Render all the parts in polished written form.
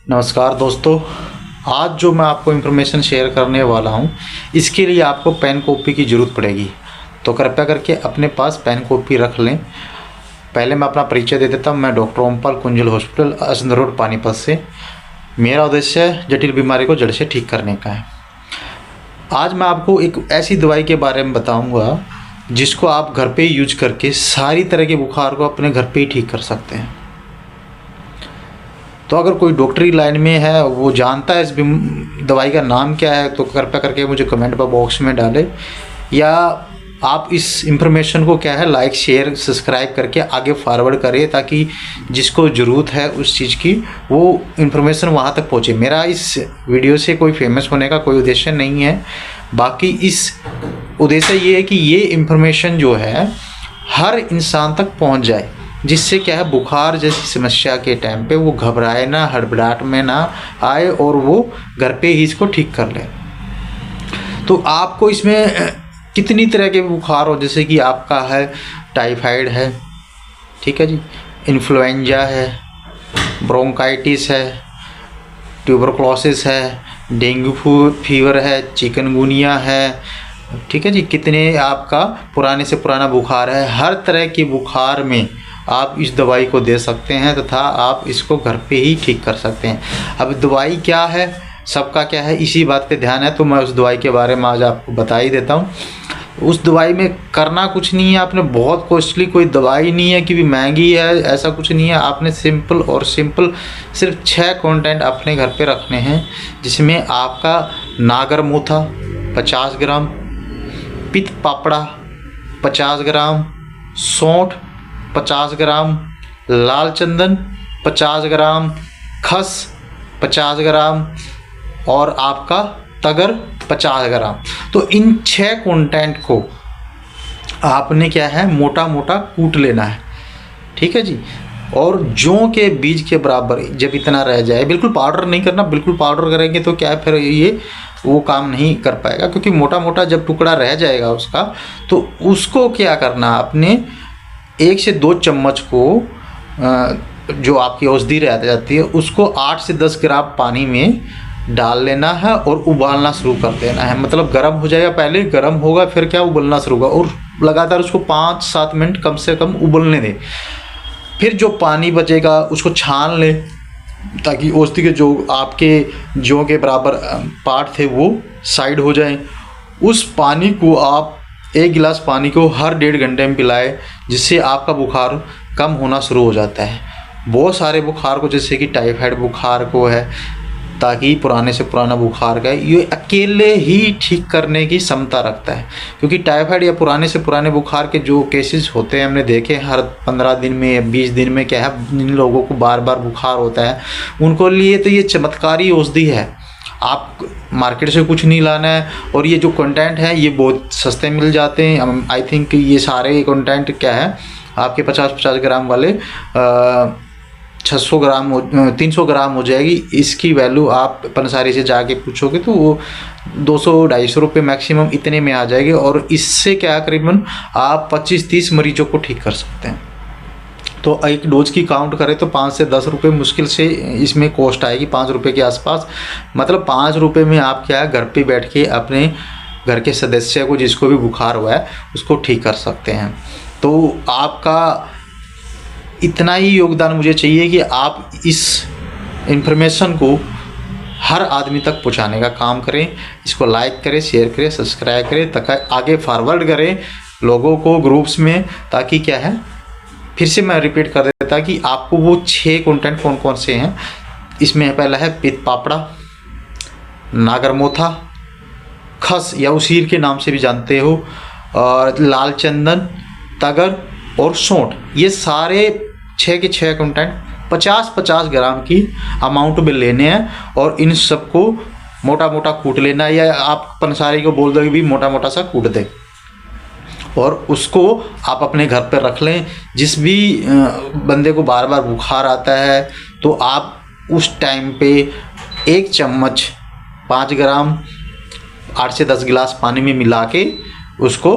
नमस्कार दोस्तों, आज जो मैं आपको इन्फॉर्मेशन शेयर करने वाला हूं, इसके लिए आपको पेन कॉपी की ज़रूरत पड़ेगी। तो कृपया करके अपने पास पेन कॉपी रख लें। पहले मैं अपना परिचय दे देता हूं। मैं doctor Ompal Kunjal hospital Assandh road Panipat से। मेरा उद्देश्य जटिल बीमारी को जड़ से ठीक करने का है। आज मैं आपको एक ऐसी दवाई के बारे में बताऊँगा जिसको आप घर पर ही यूज करके सारी तरह के बुखार को अपने घर पर ही ठीक कर सकते हैं। तो अगर कोई डॉक्टरी लाइन में है, वो जानता है इस दवाई का नाम क्या है, तो कृपया करके मुझे कमेंट बॉक्स में डालें, या आप इस इंफॉर्मेशन को क्या है लाइक शेयर सब्सक्राइब करके आगे फॉरवर्ड करें, ताकि जिसको ज़रूरत है उस चीज़ की वो इन्फॉर्मेशन वहाँ तक पहुँचे। मेरा इस वीडियो से कोई फेमस होने का कोई उद्देश्य नहीं है, बाकी इस उद्देश्य ये है कि ये इन्फॉर्मेशन जो है हर इंसान तक पहुँच जाए, जिससे क्या है बुखार जैसी समस्या के टाइम पे वो घबराए ना, हड़बड़ाहट में ना आए और वो घर पे ही इसको ठीक कर ले। तो आपको इसमें कितनी तरह के बुखार हो, जैसे कि आपका है टाइफाइड है, ठीक है जी, इन्फ्लुएंजा है, ब्रोंकाइटिस है, ट्यूबरक्लोसिस है, डेंगू फीवर है, चिकनगुनिया है, ठीक है जी, कितने आपका पुराने से पुराना बुखार है। हर तरह के बुखार में आप इस दवाई को दे सकते हैं तथा आप इसको घर पे ही ठीक कर सकते हैं। अब दवाई क्या है, सबका क्या है, इसी बात पे ध्यान है, तो मैं उस दवाई के बारे में आज आपको बता ही देता हूँ। उस दवाई में करना कुछ नहीं है, आपने बहुत कॉस्टली कोई दवाई नहीं है कि भी महंगी है, ऐसा कुछ नहीं है। आपने सिंपल सिर्फ 6 कंटेंट अपने घर पे रखने हैं, जिसमें आपका नागर मोथा 50 ग्राम, पित्त पापड़ा 50 ग्राम, सौंठ 50 ग्राम, लाल चंदन 50 ग्राम, खस 50 ग्राम और आपका तगर 50 ग्राम। तो इन 6 कंटेंट को आपने क्या है मोटा मोटा कूट लेना है, ठीक है जी। और जौ के बीज के बराबर जब इतना रह जाए, बिल्कुल पाउडर नहीं करना, बिल्कुल पाउडर करेंगे तो क्या है फिर ये वो काम नहीं कर पाएगा, क्योंकि मोटा मोटा जब टुकड़ा रह जाएगा उसका, तो उसको क्या करना, आपने 1 से 2 चम्मच को जो आपकी औषधि रह जाती है उसको 8 से 10 ग्राम पानी में डाल लेना है और उबालना शुरू कर देना है। मतलब गर्म हो जाएगा, पहले गर्म होगा फिर क्या उबलना शुरू होगा, और लगातार उसको 5-7 मिनट कम से कम उबलने दें। फिर जो पानी बचेगा उसको छान ले, ताकि औषधि के जो आपके जौ के बराबर पार्ट थे वो साइड हो जाएं। उस पानी को आप 1 गिलास पानी को हर 1.5 घंटे में पिलाए, जिससे आपका बुखार कम होना शुरू हो जाता है। बहुत सारे बुखार को, जैसे कि टाइफाइड बुखार को है, ताकि पुराने से पुराना बुखार का ये अकेले ही ठीक करने की क्षमता रखता है। क्योंकि टाइफाइड या पुराने से पुराने बुखार के जो केसेस होते हैं हमने देखे, हर 15 दिन में या 20 दिन में क्या है जिन लोगों को बार बार बुखार होता है, उनको लिए तो ये चमत्कारी औषधि है। आप मार्केट से कुछ नहीं लाना है, और ये जो कंटेंट है ये बहुत सस्ते मिल जाते हैं। आई थिंक ये सारे कंटेंट क्या है आपके 50-50 ग्राम वाले 600 ग्राम 300 ग्राम हो जाएगी। इसकी वैल्यू आप पंसारी से जाके पूछोगे तो वो 200-250 रुपये मैक्सिमम इतने में आ जाएगी, और इससे क्या करीबन आप 25-30 मरीजों को ठीक कर सकते हैं। तो एक डोज की काउंट करें तो 5 से 10 रुपये मुश्किल से इसमें कॉस्ट आएगी, 5 रुपये के आसपास। मतलब 5 रुपये में आप क्या है घर पे बैठ के अपने घर के सदस्य को, जिसको भी बुखार हुआ है, उसको ठीक कर सकते हैं। तो आपका इतना ही योगदान मुझे चाहिए कि आप इस इन्फॉर्मेशन को हर आदमी तक पहुंचाने का काम करें। इसको लाइक करें, शेयर करें, सब्सक्राइब करें, ताकि आगे फॉरवर्ड करें लोगों को ग्रुप्स में, ताकि क्या है फिर से मैं रिपीट कर देता कि आपको वो 6 कंटेंट कौन कौन से हैं। इसमें पहला है पित्त पापड़ा, नागर मोथा, खस या उसीर के नाम से भी जानते हो, और लाल चंदन, तगर और सौंठ। ये सारे 6 के 6 कंटेंट 50-50 ग्राम की अमाउंट में लेने हैं, और इन सबको मोटा मोटा कूट लेना है, या आप पंसारी को बोल दो कि भी मोटा मोटा सा कूट दे, और उसको आप अपने घर पर रख लें। जिस भी बंदे को बार बार बुखार आता है, तो आप उस टाइम पे 1 चम्मच 5 ग्राम 8 से 10 गिलास पानी में मिला के उसको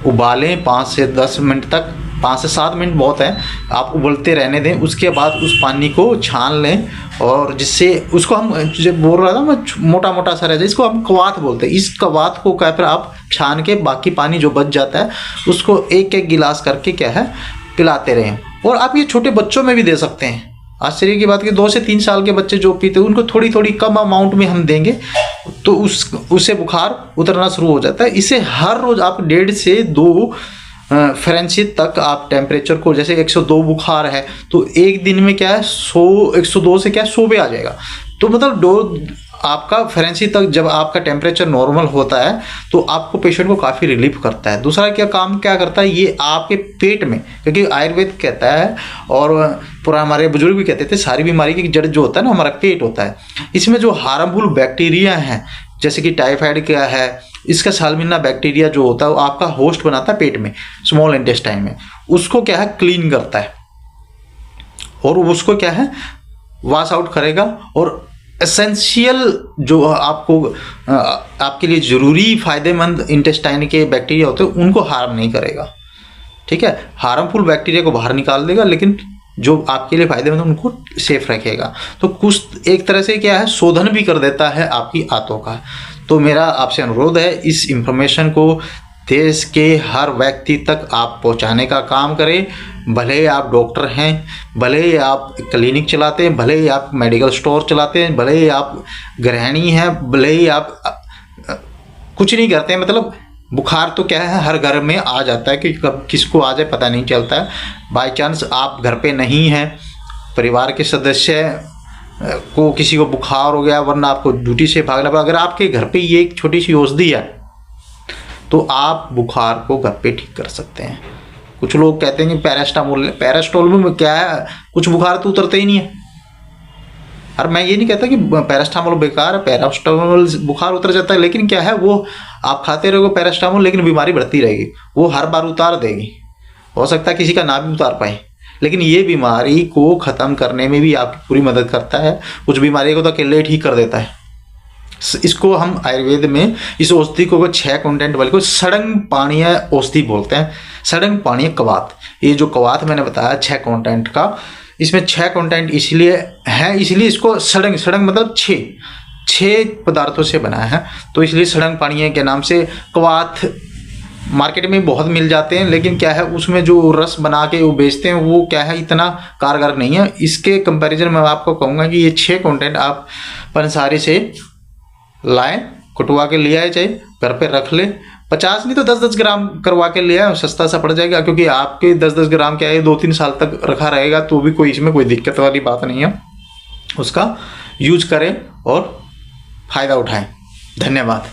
उबालें 5 से 10 मिनट तक, 5 से 7 मिनट बहुत है, आप उबलते रहने दें। उसके बाद उस पानी को छान लें, और जिससे उसको हम जो बोल रहा था मैं, मोटा मोटा सा रहता है, इसको हम कवात बोलते हैं। इस कवात को क्या फिर आप छान के बाकी पानी जो बच जाता है उसको एक एक गिलास करके क्या है पिलाते रहें। और आप ये छोटे बच्चों में भी दे सकते हैं। आश्चर्य की बात कि 2 से 3 साल के बच्चे जो पीते हैं उनको थोड़ी थोड़ी कम अमाउंट में हम देंगे तो उससे बुखार उतरना शुरू हो जाता है। इसे हर रोज़ आप 1.5 से 2 फ़ारेनहाइट तक आप टेम्परेचर को, जैसे 102 बुखार है तो एक दिन में क्या है 102 से क्या 100 पे आ जाएगा। तो मतलब आपका फ़ारेनहाइट तक जब आपका टेम्परेचर नॉर्मल होता है तो आपको पेशेंट को काफ़ी रिलीफ करता है। दूसरा क्या करता है, ये आपके पेट में, क्योंकि आयुर्वेद कहता है और पूरा हमारे बुजुर्ग भी कहते थे सारी बीमारी की जड़ जो होता है ना हमारा पेट होता है। इसमें जो हार्मफुल बैक्टीरिया हैं जैसे कि टाइफाइड क्या है, इसका साल्मिनेला बैक्टीरिया जो होता है वो आपका होस्ट बनाता है पेट में, स्मॉल इंटेस्टाइन में, उसको क्या है क्लीन करता है और उसको क्या है वॉश आउट करेगा। और एसेंशियल जो आपके लिए ज़रूरी फ़ायदेमंद इंटेस्टाइन के बैक्टीरिया होते हैं उनको हार्म नहीं करेगा। ठीक है, हार्मफुल बैक्टीरिया को बाहर निकाल देगा, लेकिन जो आपके लिए फायदेमंद उनको सेफ रखेगा। तो कुछ एक तरह से क्या है शोधन भी कर देता है आपकी आंतों का। तो मेरा आपसे अनुरोध है इस इंफॉर्मेशन को देश के हर व्यक्ति तक आप पहुंचाने का काम करें। भले ही आप डॉक्टर हैं, भले ही आप क्लिनिक चलाते हैं, भले ही आप मेडिकल स्टोर चलाते हैं, भले ही आप गृहिणी हैं, भले ही आप कुछ नहीं करते हैं, मतलब बुखार तो क्या है हर घर में आ जाता है कि कब किसको आ जाए पता नहीं चलता है। बाय चांस आप घर पे नहीं हैं, परिवार के सदस्य को किसी को बुखार हो गया वरना आपको ड्यूटी से भागना पड़ा, अगर आपके घर पे ये एक छोटी सी औषधि है तो आप बुखार को घर पे ठीक कर सकते हैं। कुछ लोग कहते हैं कि पैरास्टामोल में क्या है, कुछ बुखार तो उतरते ही नहीं है। और मैं ये नहीं कहता कि पैरास्टामोल बेकार है, पैरास्टामोल बुखार उतर जाता है, लेकिन क्या है वो आप खाते रहोगे पैरास्टामोल लेकिन बीमारी बढ़ती रहेगी, वो हर बार उतार देगी। हो सकता है किसी का ना भी उतार पाए, लेकिन ये बीमारी को ख़त्म करने में भी आपकी पूरी मदद करता है। कुछ बीमारी को तो अकेले ठीक कर देता है। इसको हम आयुर्वेद में इस औषधि को 6 कंटेंट वाले को सड़ंग पाणीय औषधि बोलते हैं। सड़ंग पाणीय कवात, ये जो कवात मैंने बताया 6 कंटेंट का, इसमें 6 कंटेंट इसलिए है, इसलिए इसको सड़ंग मतलब 6 पदार्थों से बना है, तो इसलिए सड़ंग पाणीय के नाम से। कवात मार्केट में बहुत मिल जाते हैं, लेकिन क्या है उसमें जो रस बना के वो बेचते हैं वो क्या है इतना कारगर नहीं है। इसके कंपैरिजन में मैं आपको कहूँगा कि ये 6 कंटेंट आप पंसारी से लाएं, कुटवा के ले आए, चाहे घर पे रख ले, 50 नहीं तो 10-10 ग्राम करवा के ले आए, सस्ता सा पड़ जाएगा। क्योंकि आपके 10-10 ग्राम क्या है 2-3 साल तक रखा रहेगा, तो भी कोई इसमें कोई दिक्कत वाली बात नहीं है। उसका यूज करें और फ़ायदा उठाएं। धन्यवाद।